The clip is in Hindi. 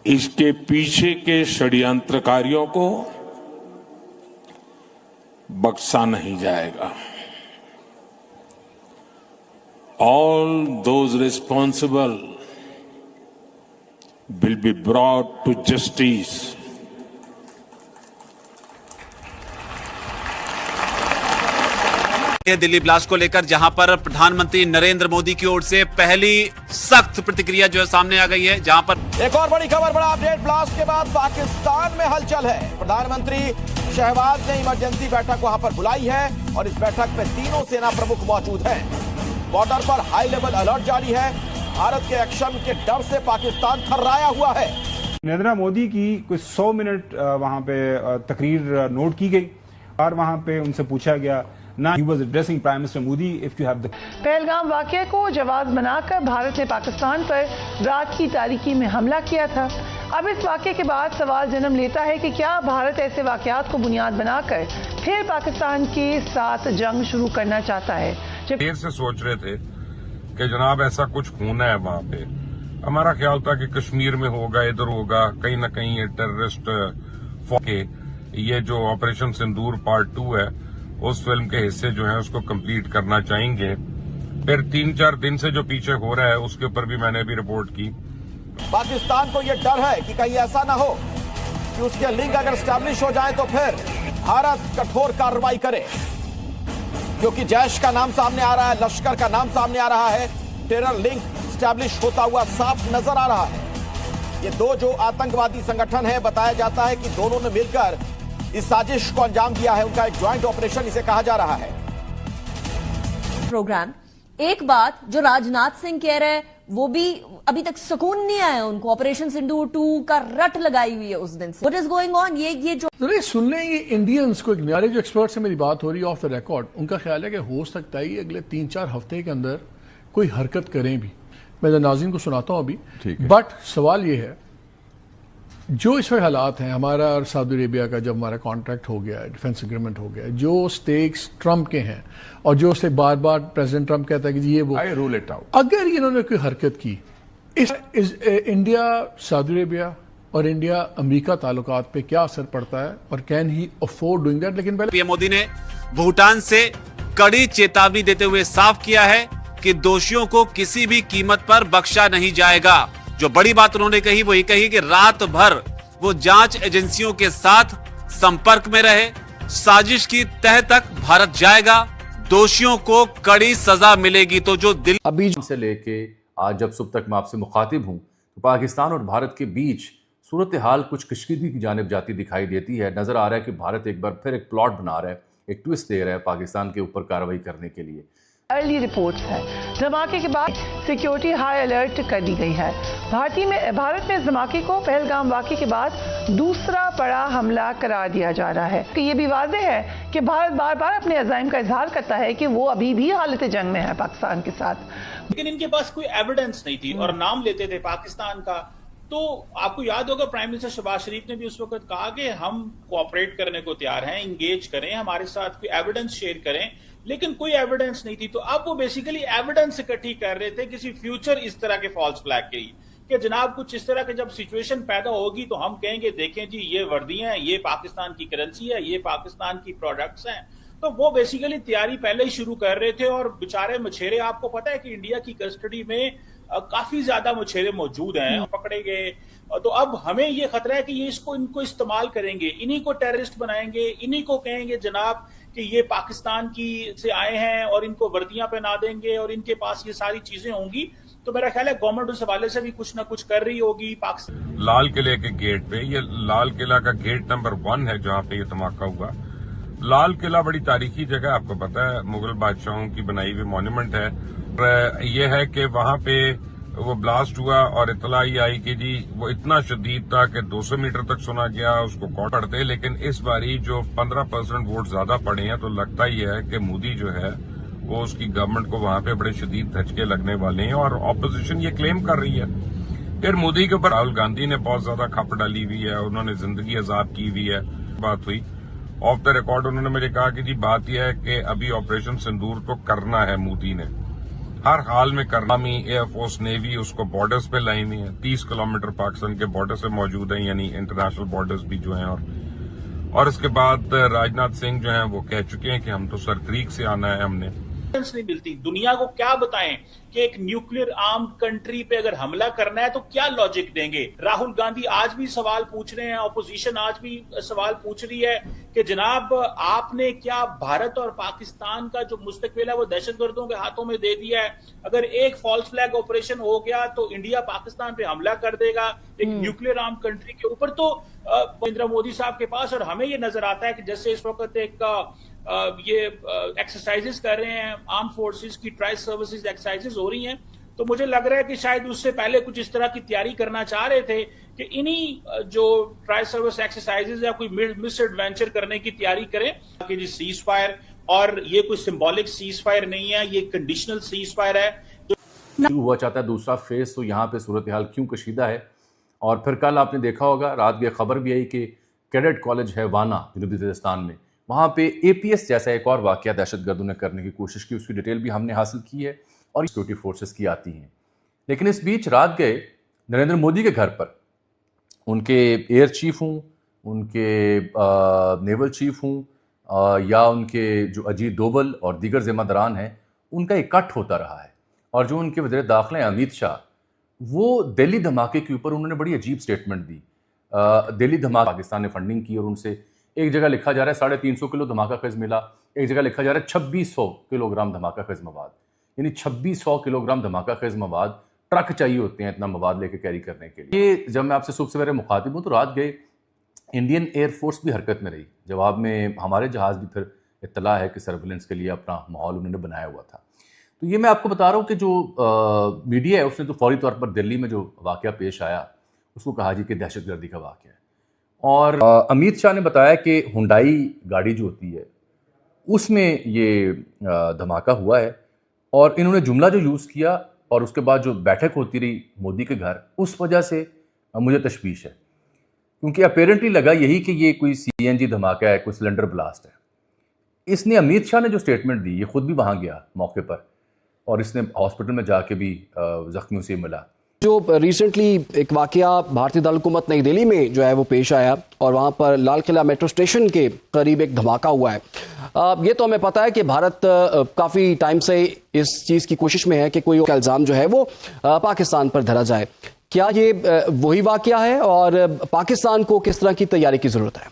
इसके पीछे के षड्यंत्रकारियों को बख्शा नहीं जाएगा। All those responsible will be brought to justice. Delhi blast को लेकर जहां पर प्रधानमंत्री नरेंद्र मोदी की ओर से पहली सख्त प्रतिक्रिया जो है सामने आ गई है, जहां पर एक और बड़ी खबर, बड़ा अपडेट। ब्लास्ट के बाद पाकिस्तान में हलचल है। प्रधानमंत्री शहबाज ने इमरजेंसी बैठक वहां पर बुलाई है और इस बैठक में तीनों सेना प्रमुख मौजूद हैं। बॉर्डर पर हाई लेवल अलर्ट जारी है। भारत के एक्शन के डर से पाकिस्तान थर्राया हुआ है। नरेंद्र मोदी की कुछ 100 मिनट वहां पे तकरीर नोट की गई और वहां पे उनसे पूछा गया ना, he was addressing Prime Minister Modi, if you have the Pahalgam वाकये को जवाब बनाकर भारत ने पाकिस्तान पर रात की तारीकी में हमला किया था। अब इस वाकये के बाद सवाल जन्म लेता है कि क्या भारत ऐसे वाकयात को बुनियाद बनाकर फिर पाकिस्तान के साथ जंग शुरू करना चाहता है। देर से सोच रहे थे कि जनाब ऐसा कुछ होना है वहां पे। हमारा ख्याल था कि कश्मीर में होगा, इधर होगा, कहीं न कहीं टेररिस्ट के ये जो ऑपरेशन सिंदूर पार्ट 2 है उस फिल्म के हिस्से जो है उसको कंप्लीट करना चाहेंगे। फिर 3-4 दिन से जो पीछे हो रहा है उसके ऊपर भी मैंने भी रिपोर्ट की। पाकिस्तान को यह डर है कि कहीं ऐसा ना हो कि उसके लिंक अगर स्टैब्लिश हो जाए तो फिर भारत कठोर कार्रवाई करे, क्योंकि जैश का नाम सामने आ रहा है, लश्कर का नाम सामने आ रहा है, टेरर लिंक स्टैब्लिश होता हुआ साफ नजर आ रहा है। ये दो जो आतंकवादी संगठन है, बताया जाता है कि दोनों ने मिलकर इस साजिश को अंजाम दिया है। उनका एक ज्वाइंट ऑपरेशन इसे कहा जा रहा है। प्रोग्राम एक बात जो राजनाथ सिंह कह रहे हैं वो भी अभी तक सुकून नहीं आया उनको। ऑपरेशन सिंदूर 2 का रट लगाई हुई है उस दिन से। What is going on? ये जो सुन लें, ये इंडियंस को हमारे जो एक्सपर्ट से मेरी बात हो रही है ऑफ द रिकॉर्ड, उनका ख्याल है कि हो सकता है अगले 3-4 हफ्ते के अंदर कोई हरकत करें भी। मैं नाज़रीन को सुनाता हूं अभी। बट सवाल ये है, जो इसमें हालात हैं हमारा और सऊदी अरेबिया का, जब हमारा कॉन्ट्रैक्ट हो गया है, डिफेंस एग्रीमेंट हो गया है, जो स्टेक्स ट्रंप के हैं और जो से बार बार प्रेसिडेंट ट्रंप कहता है कि ये वो आई रूल इट आउट, अगर इन्होंने कोई हरकत की, इस इंडिया सऊदी अरेबिया और इंडिया अमेरिका ताल्लुकात पे क्या असर पड़ता है और can he afford doing that. लेकिन पीएम मोदी ने भूटान से कड़ी चेतावनी देते हुए साफ किया है कि दोषियों को किसी भी कीमत पर बख्शा नहीं जाएगा। जो बड़ी बात उन्होंने कही वो ये कही कि रात भर वो जांच एजेंसियों के साथ संपर्क में रहे, साजिश की तह तक भारत जाएगा, दोषियों को कड़ी सजा मिलेगी। तो जो दिल अभी से लेके आज जब सुबह तक मैं आपसे मुखातिब हूं तो पाकिस्तान और भारत के बीच सूरत हाल कुछ कशीदगी की जानिब जाती दिखाई देती है। नजर आ रहा है कि भारत एक बार फिर एक प्लॉट बना रहा है, एक ट्विस्ट दे रहा है पाकिस्तान के ऊपर कार्रवाई करने के लिए। अर्ली रिपोर्ट्स है, धमाके के बाद सिक्योरिटी हाई अलर्ट कर दी गई है। भारत में इस धमाके को पहलगाम वाकये के बाद दूसरा बड़ा हमला करार दिया जा रहा है। कि ये भी वाज़ेह है कि भारत बार बार अपने अज़ाइम का इजहार करता है कि वो अभी भी हालत जंग में है पाकिस्तान के साथ, लेकिन इनके पास कोई एविडेंस नहीं थी और नाम लेते थे पाकिस्तान का। तो आपको याद होगा प्राइम मिनिस्टर शहबाज शरीफ ने भी उस वक्त कहा कि हम कोऑपरेट करने को तैयार हैं, इंगेज करें, हमारे साथ कोई एविडेंस शेयर करें, लेकिन कोई एविडेंस नहीं थी। तो अब वो बेसिकली एविडेंस इकट्ठी कर रहे थे किसी फ्यूचर इस तरह के फॉल्स फ्लैग के लिए, कि जनाब कुछ इस तरह के जब सिचुएशन पैदा होगी तो हम कहेंगे देखें जी ये वर्दियां हैं, ये पाकिस्तान की करेंसी है, ये पाकिस्तान की प्रोडक्ट्स हैं। तो वो बेसिकली तैयारी पहले ही शुरू कर रहे थे। और बेचारे मछेरे, आपको पता है कि इंडिया की कस्टडी में काफी ज्यादा मछेरे मौजूद हैं, पकड़े गए। तो अब हमें ये खतरा है कि ये इनको इस्तेमाल करेंगे, इन्हीं को टेररिस्ट बनाएंगे, इन्हीं को कहेंगे जनाब कि ये पाकिस्तान की से आए हैं और इनको वर्दियां पहना देंगे और इनके पास ये सारी चीजें होंगी। तो मेरा ख्याल है गवर्नमेंट उस हवाले से भी कुछ ना कुछ कर रही होगी। पाकिस्तान लाल किले के गेट पे, ये लाल किला का गेट नंबर 1 है जहाँ पे ये धमाका हुआ। लाल किला बड़ी तारीखी जगह, आपको पता है, मुगल बादशाहों की बनाई हुई मॉन्यूमेंट है। ये है कि वहां पे वो ब्लास्ट हुआ और इतला ही आई कि जी वो इतना शदीद था कि 200 मीटर तक सुना गया, उसको कॉट पड़ते। लेकिन इस बारी जो 15% वोट ज्यादा पड़े हैं तो लगता ही है कि मोदी जो है वो उसकी गवर्नमेंट को वहां पे बड़े शदीद धचके लगने वाले हैं और ऑपोजिशन ये क्लेम कर रही है। फिर मोदी के ऊपर राहुल गांधी ने बहुत ज्यादा खप डाली हुई है, उन्होंने जिंदगी अजाब की हुई है। बात हुई ऑफ द रिकॉर्ड, उन्होंने मुझे कहा कि जी बात यह है कि अभी ऑपरेशन सिंदूर तो करना है मोदी ने, हर हाल में करना। आर्मी, एयरफोर्स, नेवी उसको बॉर्डर्स पे लाई हुई है, 30 किलोमीटर पाकिस्तान के बॉर्डर से मौजूद है, यानी इंटरनेशनल बॉर्डर्स भी जो हैं। और इसके बाद राजनाथ सिंह जो हैं वो कह चुके हैं कि हम तो सर क्रीक से आना है हमने। नहीं मिलती, दुनिया को क्या बताएं कि एक न्यूक्लियर आर्म कंट्री पे अगर हमला करना है तो क्या लॉजिक देंगे। राहुल गांधी आज भी सवाल पूछ रहे हैं, ऑपोजिशन आज भी सवाल पूछ रही है कि जनाब आपने क्या भारत और पाकिस्तान का जो मुस्तकबिल है वो दहशतगर्दों के हाथों में दे दिया है। अगर एक फॉल्स फ्लैग ऑपरेशन हो गया तो इंडिया पाकिस्तान पे हमला कर देगा एक न्यूक्लियर आर्म कंट्री के ऊपर। तो नरेंद्र मोदी साहब के पास, और हमें ये नजर आता है कि जैसे इस वक्त एक ये एक्सरसाइजेस कर रहे हैं, आर्म फोर्सेस की ट्राई सर्विसेज एक्सरसाइजेस हो रही हैं, तो मुझे लग रहा है कि शायद उससे पहले कुछ इस तरह की तैयारी करना चाह रहे थे कि इन्हीं जो ट्राई सर्विस एक्सरसाइजेस या कोई मिस एडवेंचर करने की तैयारी करें कि जी सीज फायर, और ये कोई सिंबॉलिक सीज फायर नहीं है, ये कंडीशनल सीज फायर है। शुरू हुआ चाहता है दूसरा फेज, तो यहाँ पे सूरत हाल क्यों कशीदा है। और फिर कल आपने देखा होगा, रात की खबर भी आई कि कैडेट कॉलेज है वाना जनूबी वज़ीरिस्तान में, वहाँ पे APS जैसा एक और वाक़या दहशतगर्दों ने करने की कोशिश की, उसकी डिटेल भी हमने हासिल की है और सिक्योरिटी फोर्सेस की आती हैं। लेकिन इस बीच रात गए नरेंद्र मोदी के घर पर, उनके एयर चीफ हूँ, उनके नेवल चीफ हूँ या उनके जो अजीत डोवल और दीगर ज़िम्मेदारान हैं, उनका इकट्ठ होता रहा है। और जो उनके वज़ीर दाखिला अमित शाह, वो दिल्ली धमाके के ऊपर उन्होंने बड़ी अजीब स्टेटमेंट दी। दिल्ली धमाका पाकिस्तान ने फंडिंग की और उनसे एक जगह लिखा जा रहा है 350 किलो धमाका खज़ मिला, एक जगह लिखा जा रहा है 2600 किलोग्राम धमाका खज़ मवाद, यानी 2600 किलोग्राम धमाका खज़ मवाद ट्रक चाहिए होते हैं इतना मवाद लेके कैरी करने के लिए। ये जब मैं आपसे सुबह सवेरे मुखातिब हूँ तो रात गए इंडियन एयरफोर्स भी हरकत में रही। जवाब में हमारे जहाज़ भी फिर इत्तला है कि सर्विलेंस के लिए अपना माहौल उन्होंने बनाया हुआ था। तो ये मैं आपको बता रहा हूँ कि जो मीडिया है उसने तो फौरी तौर पर दिल्ली में जो वाक़या पेश आया उसको कहा जी कि दहशतगर्दी का वाक़या है। और अमित शाह ने बताया कि हुंडई गाड़ी जो होती है उसमें ये धमाका हुआ है, और इन्होंने जुमला जो यूज़ किया और उसके बाद जो बैठक होती रही मोदी के घर, उस वजह से मुझे तशवीश है, क्योंकि अपेरेंटली लगा यही कि ये कोई CNG धमाका है, कोई सिलेंडर ब्लास्ट है। इसने अमित शाह ने जो स्टेटमेंट दी, ये खुद भी वहाँ गया मौके पर और इसने हॉस्पिटल में जाके भी जख्मियों से मिला। जो रिसेंटली एक वाकया भारतीय दारुल हुकूमत नई दिल्ली में जो है वो पेश आया और वहाँ पर लाल किला मेट्रो स्टेशन के करीब एक धमाका हुआ है। ये तो हमें पता है कि भारत काफ़ी टाइम से इस चीज़ की कोशिश में है कि कोई इल्ज़ाम जो है वो पाकिस्तान पर धरा जाए। क्या ये वही वाकया है और पाकिस्तान को किस तरह की तैयारी की ज़रूरत है?